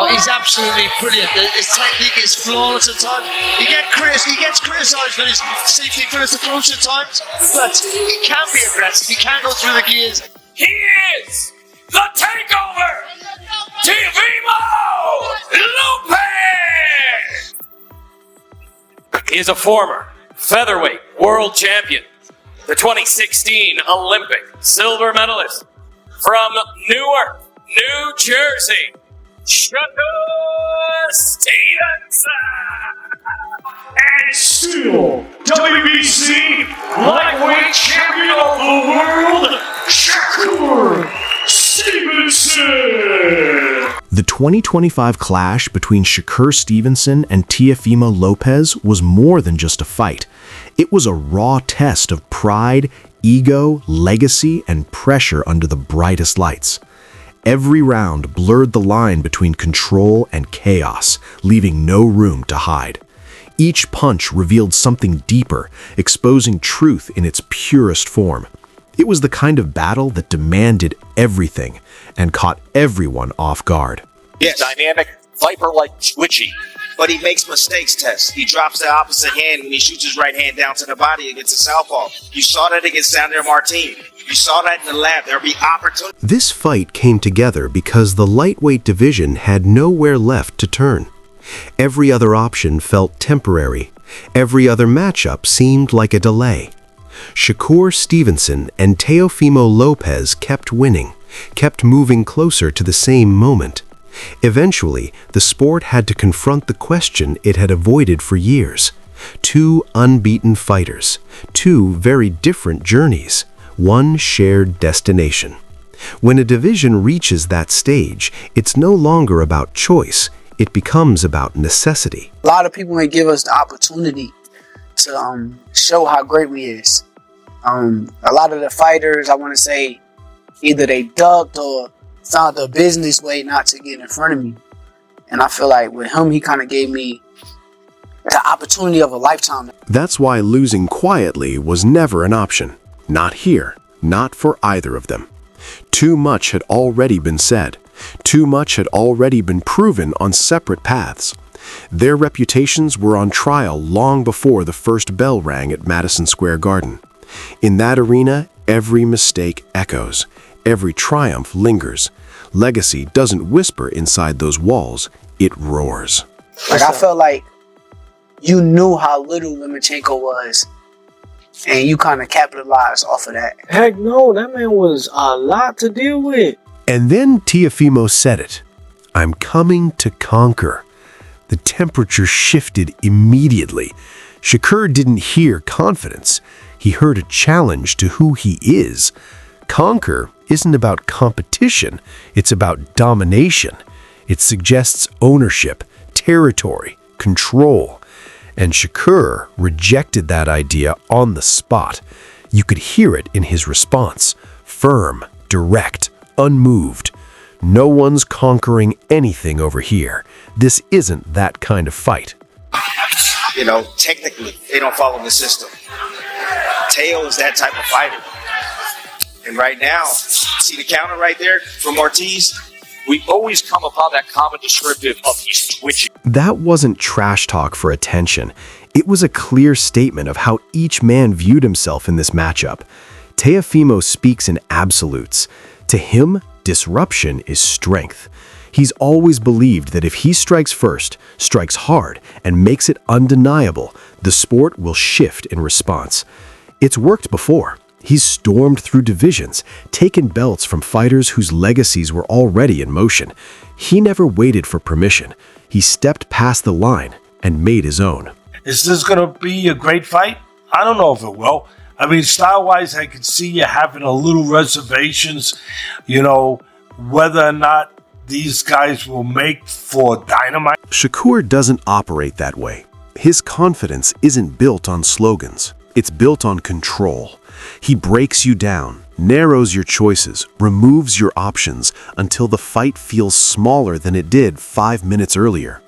Oh, he's absolutely brilliant. His technique is flawless at times. He gets criticised for his safety first approach at times, but he can be aggressive. He can go through the gears. He is the takeover, Teofimo Lopez. He is a former featherweight world champion, the 2016 Olympic silver medalist from Newark, New Jersey, Shakur Stevenson. And still, WBC lightweight champion of the world, Shakur Stevenson. The 2025 clash between Shakur Stevenson and Teofimo Lopez was more than just a fight. It was a raw test of pride, ego, legacy, and pressure under the brightest lights. Every round blurred the line between control and chaos, leaving no room to hide. Each punch revealed something deeper, exposing truth in its purest form. It was the kind of battle that demanded everything and caught everyone off guard. Yes. Dynamic, viper-like, twitchy. But he makes mistakes, Tess. He drops the opposite hand when he shoots his right hand down to the body against a southpaw. You saw that against Sandor Martin. You saw that in the lab. There'll be opportunity. This fight came together because the lightweight division had nowhere left to turn. Every other option felt temporary. Every other matchup seemed like a delay. Shakur Stevenson and Teofimo Lopez kept winning, kept moving closer to the same moment. Eventually, the sport had to confront the question it had avoided for years. Two unbeaten fighters, two very different journeys, one shared destination. When a division reaches that stage, it's no longer about choice, it becomes about necessity. A lot of people may give us the opportunity to show how great we is. A lot of the fighters, I want to say, either they ducked or found the business way not to get in front of me. And I feel like with him, he kind of gave me the opportunity of a lifetime. That's why losing quietly was never an option. Not here, not for either of them. Too much had already been said. Too much had already been proven on separate paths. Their reputations were on trial long before the first bell rang at Madison Square Garden. In that arena, every mistake echoes. Every triumph lingers. Legacy doesn't whisper inside those walls, it roars. Like, I felt like you knew how little Lomachenko was, and you kind of capitalized off of that. Heck no, that man was a lot to deal with. And then Teofimo said it. I'm coming to conquer. The temperature shifted immediately. Shakur didn't hear confidence. He heard a challenge to who he is. Conquer isn't about competition, it's about domination. It suggests ownership, territory, control. And Shakur rejected that idea on the spot. You could hear it in his response. Firm, direct, unmoved. No one's conquering anything over here. This isn't that kind of fight. You know, technically, they don't follow the system. Teo is that type of fighter. And right now, see the counter right there from Ortiz? We always come upon that common descriptive of he's twitching. That wasn't trash talk for attention. It was a clear statement of how each man viewed himself in this matchup. Teofimo speaks in absolutes. To him, disruption is strength. He's always believed that if he strikes first, strikes hard, and makes it undeniable, the sport will shift in response. It's worked before. He's stormed through divisions, taken belts from fighters whose legacies were already in motion. He never waited for permission. He stepped past the line and made his own. Is this going to be a great fight? I don't know if it will. I mean, style-wise, I can see you having a little reservations, you know, whether or not these guys will make for dynamite. Shakur doesn't operate that way. His confidence isn't built on slogans. It's built on control. He breaks you down, narrows your choices, removes your options until the fight feels smaller than it did 5 minutes earlier.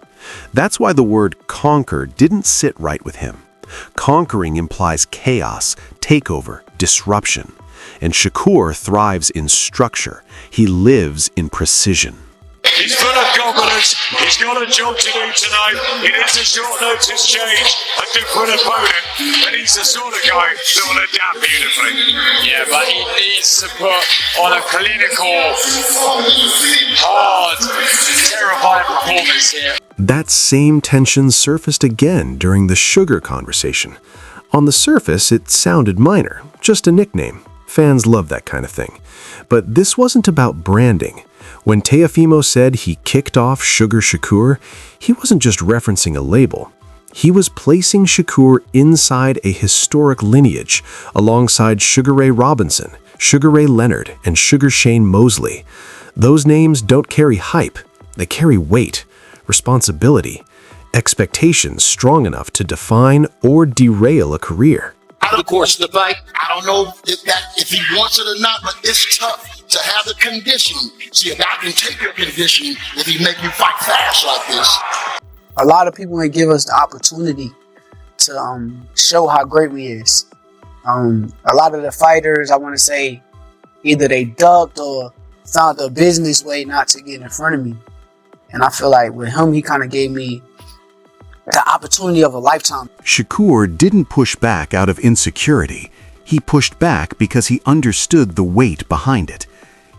That's why the word conquer didn't sit right with him. Conquering implies chaos, takeover, disruption. And Shakur thrives in structure. He lives in precision. He's full of confidence. He's got a job to do tonight. It is a short notice change, a different opponent, and he's the sort of guy that will adapt beautifully. Yeah, but he needs to put on a clinical, hard, terrifying performance here. That same tension surfaced again during the sugar conversation. On the surface, it sounded minor, just a nickname. Fans love that kind of thing. But this wasn't about branding. When Teofimo said he kicked off Sugar Shakur, he wasn't just referencing a label. He was placing Shakur inside a historic lineage, alongside Sugar Ray Robinson, Sugar Ray Leonard, and Sugar Shane Mosley. Those names don't carry hype. They carry weight, responsibility, expectations strong enough to define or derail a career. Out of course, the fight, I don't know if he wants it or not, but it's tough to have the conditioning. See, if I can take your conditioning, if he make you fight fast like this. A lot of people ain't give us the opportunity to show how great we is. A lot of the fighters, I want to say, either they ducked or found a business way not to get in front of me. And I feel like with him, he kind of gave me the opportunity of a lifetime. Shakur didn't push back out of insecurity. He pushed back because he understood the weight behind it.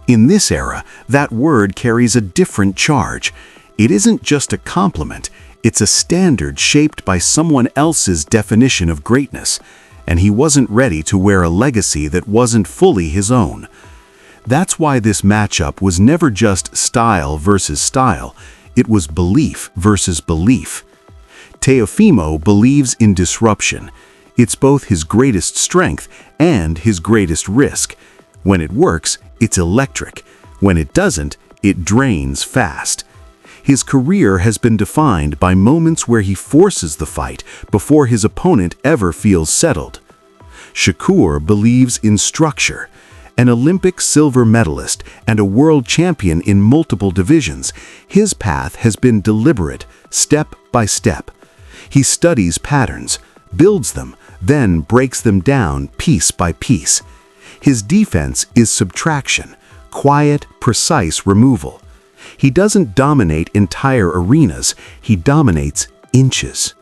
In this era, that word carries a different charge. It isn't just a compliment, it's a standard shaped by someone else's definition of greatness, and he wasn't ready to wear a legacy that wasn't fully his own. That's why this matchup was never just style versus style, it was belief versus belief. Teofimo believes in disruption. It's both his greatest strength and his greatest risk. When it works, it's electric. When it doesn't, it drains fast. His career has been defined by moments where he forces the fight before his opponent ever feels settled. Shakur believes in structure. An Olympic silver medalist and a world champion in multiple divisions, his path has been deliberate, step by step. He studies patterns, builds them, then breaks them down piece by piece. His defense is subtraction, quiet, precise removal. He doesn't dominate entire arenas, he dominates inches.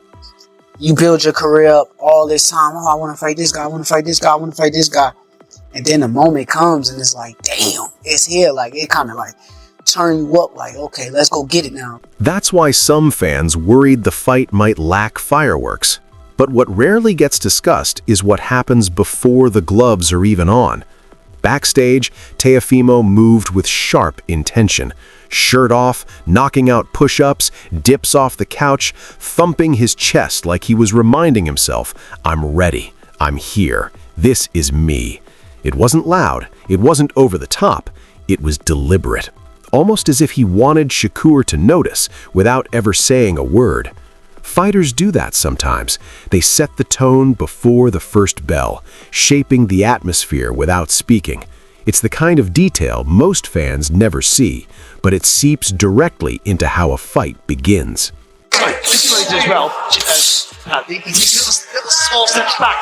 You build your career up all this time. Oh, I want to fight this guy, I want to fight this guy, I want to fight this guy. And then the moment comes and it's like, damn, it's here. Like, it kind of like turn you up like, okay, let's go get it now. That's why some fans worried the fight might lack fireworks. But what rarely gets discussed is what happens before the gloves are even on. Backstage, Teofimo moved with sharp intention. Shirt off, knocking out push-ups, dips off the couch, thumping his chest like he was reminding himself, I'm ready, I'm here, this is me. It wasn't loud, it wasn't over the top, it was deliberate. Almost as if he wanted Shakur to notice without ever saying a word. Fighters do that sometimes. They set the tone before the first bell, shaping the atmosphere without speaking. It's the kind of detail most fans never see, but it seeps directly into how a fight begins. This is as well. He takes little small steps back.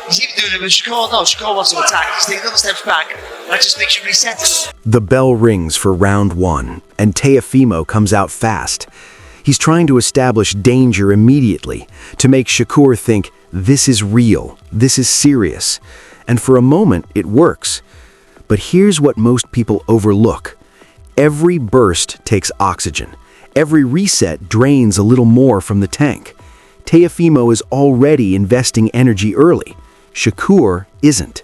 He's even doing it with Shakur. No, Shakur wants to attack. He's taking little steps back. That just makes you reset it. The bell rings for round one, and Teofimo comes out fast. He's trying to establish danger immediately, to make Shakur think, this is real, this is serious. And for a moment, it works. But here's what most people overlook. Every burst takes oxygen. Every reset drains a little more from the tank. Teofimo is already investing energy early. Shakur isn't.